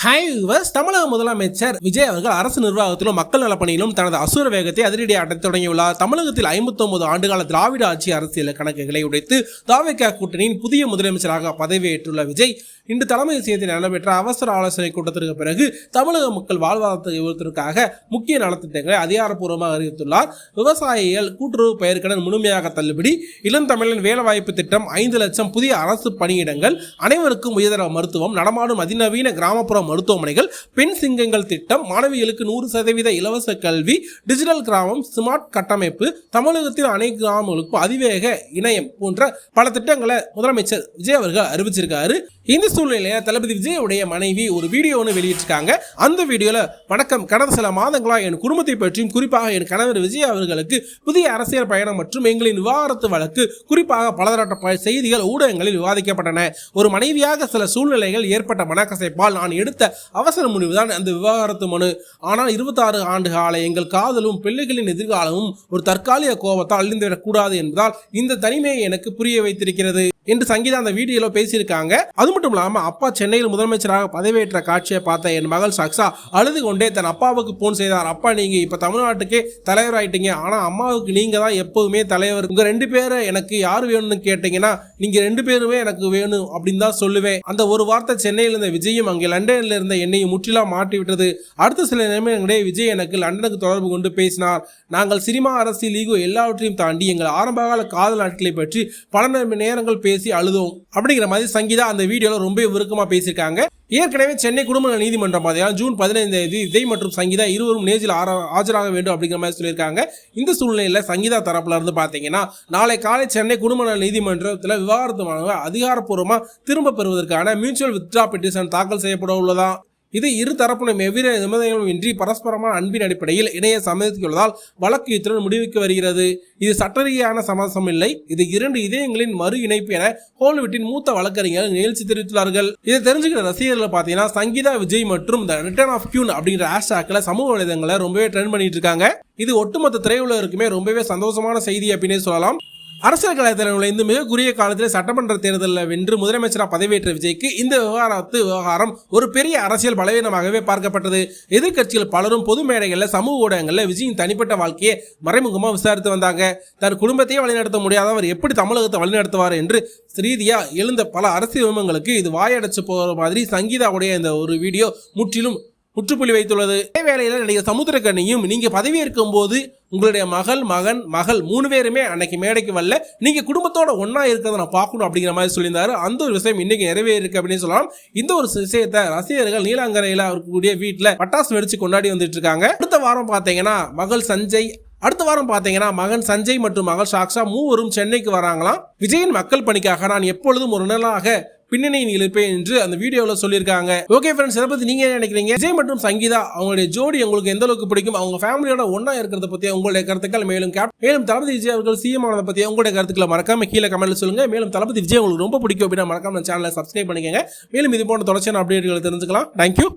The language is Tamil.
ஹாய் வியூவர்ஸ், தமிழக முதலமைச்சர் விஜய் அவர்கள் அரசு நிர்வாகத்திலும் மக்கள் நலப்பணியிலும் தனது அசுர வேகத்தை அதிரடி அடைத்து தொடங்கியுள்ளார். தமிழகத்தில் 59 ஆண்டுகால திராவிட ஆட்சி அரசியல் கணக்குகளை உடைத்து தாவேகா கூட்டணியின் புதிய முதலமைச்சராக பதவியேற்றுள்ள விஜய் இன்று தலைமை செயலகத்தில் நடைபெற்ற அவசர ஆலோசனை கூட்டத்திற்கு பிறகு தமிழக மக்கள் வாழ்வாதாரத்தை உயர்த்துவதற்காக முக்கிய நலத்திட்டங்களை அதிகாரப்பூர்வமாக அறிவித்துள்ளார். விவசாயிகள் கூட்டுறவு பயிர்க்கடன் முழுமையாக தள்ளுபடி, இளம் தமிழன் வேலைவாய்ப்பு திட்டம், 5 லட்சம் புதிய அரசு பணியிடங்கள், அனைவருக்கும் உயர்தர மருத்துவம், நடமாடும் அதிநவீன கிராமப்புற மருத்துவமனைகள், பெண் சிங்கங்கள் திட்டம், மாணவிகளுக்கு 100% இலவச கல்வி, டிஜிட்டல் கிராமம், ஸ்மார்ட் கட்டமைப்பு, தமிழகத்தில் அனைத்து கிராமங்களுக்கும் அதிவேக இணையம் போன்ற பல திட்டங்களை முதலமைச்சர் விஜய் அவர்கள் அறிவிச்சிருக்காரு. இந்த சூழ்நிலையில தளபதி விஜயுடைய மனைவி ஒரு வீடியோ ஒன்று வெளியிட்டிருக்காங்க. அந்த வீடியோல, வணக்கம், கடந்த சில மாதங்களா என் குடும்பத்தை பற்றியும் குறிப்பாக என் கணவர் விஜய் அவர்களுக்கு புதிய அரசியல் பயணம் மற்றும் எங்களின் விவாகரத்து வழக்கு குறிப்பாக பலதரப்பட்ட செய்திகள் ஊடகங்களில் விவாதிக்கப்பட்டன. ஒரு மனைவியாக சில சூழ்நிலைகள் ஏற்பட்ட மனக்கசைப்பால் நான் எடுத்த அவசர முடிவுதான் அந்த விவாகரத்து மனு. ஆனால் 26 ஆண்டு கால எங்கள் காதலும் பிள்ளைகளின் எதிர்காலமும் ஒரு தற்காலிக கோபத்தால் அழிந்துவிடக் கூடாது என்பதால் இந்த தனிமையை எனக்கு புரிய வைத்திருக்கிறது என்று சங்கீதா அந்த வீடியோல பேசியிருக்காங்க. அது மட்டும் இல்லாம, அப்பா சென்னையில் முதலமைச்சராக பதவியேற்ற காட்சியை பார்த்த என் மகள் சக்ஷா அழுது கொண்டே தன் அப்பாவுக்கு போன் செய்தார். அப்பா, நீங்க இப்ப தமிழ்நாட்டுக்கே தலைவர் ஆயிட்டீங்க, ஆனா அம்மாவுக்கு நீங்க தான் எப்போதுமே தலைவர். உங்க 2 பேரை எனக்கு யாரு வேணும்னு கேட்டீங்கன்னா நீங்க 2 பேருமே எனக்கு வேணும் அப்படின்னு தான் சொல்லுவேன். அந்த ஒரு வார்த்தை சென்னையில் இருந்த விஜயும் அங்கே லண்டனில் இருந்த என்னையும் முற்றிலும் மாற்றி விட்டது. அடுத்த சில நிமிடங்களே விஜய் எனக்கு லண்டனுக்கு தொடர்பு கொண்டு பேசினார். நாங்கள் சினிமா, அரசியல், ஈகோ எல்லாவற்றையும் தாண்டி எங்கள் ஆரம்பகால காதல் நாட்களை பற்றி பல நேரங்கள் பேசி அழுதோம் அப்படிங்கிற மாதிரி சங்கீதா அந்த வீடியோல ரொம்ப உருக்கமா பேசியிருக்காங்க. ஏற்கனவே சென்னை குடும்ப நீதிமன்றம் ஜூன் 15 விஜய் மற்றும் சங்கீதா இருவரும் நேரில் ஆஜராக வேண்டும் அப்படிங்கிற மாதிரி சொல்லியிருக்காங்க. இந்த சூழ்நிலையில சங்கீதா தரப்புல இருந்து பாத்தீங்கன்னா, நாளை காலை சென்னை குடும்ப நீதிமன்றத்தில் விவாகரத்து மனுவை அதிகாரப்பூர்வமா திரும்ப பெறுவதற்கான மியூச்சுவல் வித்ட்ரா பெட்டிஷன் தாக்கல் செய்யப்பட உள்ளதா. இது இரு தரப்பிலும் எவ்வித நிபந்தனைகளும் இன்றி பரஸ்பரமான அன்பின் அடிப்படையில் இணைய சம்மதித்துள்ளதால் வழக்கு இத்துடன் முடிவுக்கு வருகிறது. இது சட்டரீதியான சமரசம் இல்லை, இது 2 இதயங்களின் மறு இணைப்பு என ஹாலிவுட்டின் மூத்த வழக்கறிஞர்கள் நிகழ்ச்சி தெரிவித்துள்ளார்கள். இதை தெரிஞ்சுக்கிற ரசிகர்கள் பார்த்தீங்கன்னா, சங்கீதா விஜய் மற்றும் த ரிட்டர்ன் ஆஃப் கியூன் அப்படிங்கிற ஹேஷ்டாக்ல சமூக வலைதளங்களை ரொம்பவே ட்ரெண்ட் பண்ணிட்டு இருக்காங்க. இது ஒட்டுமொத்த திரையுலகிற்குமே ரொம்பவே சந்தோஷமான செய்தி அப்படின்னே சொல்லலாம். அரசியல் களத்தில் நுழைந்து மிக குறுகிய காலத்தில் சட்டமன்ற தேர்தலில் வென்று முதலமைச்சராக பதவியேற்ற விஜய்க்கு இந்த விவகாரம் ஒரு பெரிய அரசியல் பலவீனமாகவே பார்க்கப்பட்டது. எதிர்க்கட்சிகள் பலரும் பொது மேடைகளில், சமூக ஊடகங்களில் விஜயின் தனிப்பட்ட வாழ்க்கையை மறைமுகமாக விசாரித்து வந்தாங்க. தன் குடும்பத்தையே வழிநடத்த முடியாதவர் எப்படி தமிழகத்தை வழிநடத்துவார் என்று ரீதியா எழுந்த பல அரசியல் விமர்சனங்களுக்கு இது வாயடைச்சு போகிற மாதிரி சங்கீதாவுடைய இந்த ஒரு வீடியோ முற்றுப்புள்ளி வைத்துள்ளது. அதே வேளையில் நடிகர் சமுத்திரக்கனியும், நீங்க பதவியேற்கும் போது உங்களுடைய மகள் 3 பேருமே அன்னைக்கு மேடைக்கு வரல, நீங்க குடும்பத்தோட ஒன்னா இருக்கிறத நான் பார்க்கணும் அப்படிங்கிற மாதிரி சொல்லியிருந்தாரு. அந்த ஒரு விஷயம் இன்னைக்கு நிறைவேறிருக்கு அப்படின்னு சொல்லலாம். இந்த ஒரு விஷயத்தை ரசிகர்கள் நீலாங்கரையில இருக்கக்கூடிய வீட்டுல பட்டாசு வெடிச்சு கொண்டாடி வந்துட்டு இருக்காங்க. அடுத்த வாரம் பாத்தீங்கன்னா மகன் சஞ்சய் மற்றும் மகள் சாக்ஷா மூவரும் சென்னைக்கு வராங்களாம். விஜயின் மக்கள் பணிக்காக நான் எப்பொழுதும் ஒரு நாளாக பின்னணியில் இருப்பேன் என்று அந்த வீடியோவில் சொல்லியிருக்காங்க. ஓகே ஃப்ரெண்ட்ஸ், இதை பத்தி நீங்க என்ன நினைக்கிறீங்க? விஜய் மற்றும் சங்கீதா அவங்களுடைய ஜோடி உங்களுக்கு எந்த அளவுக்கு பிடிக்கும்? அவங்க ஃபேமிலியோட ஒன்னா இருக்கிறத பத்தி உங்களுடைய கருத்துக்கள், மேலும் தளபதி விஜய் அவர்கள் சிஎம் ஆனதை பத்தி உங்களுடைய கருத்துக்களை மறக்காம கீழே கமெண்ட்ல சொல்லுங்க. மேலும் தளபதி விஜய் உங்களுக்கு ரொம்ப பிடிக்கும் அப்படின்னா மறக்காம சேனலை சப்ஸ்கிரைப் பண்ணிக்கங்க. மேலும் இது போன்ற தொடர்ச்சியான அப்டேட்களை தெரிஞ்சுக்கலாம். தேங்க்யூ.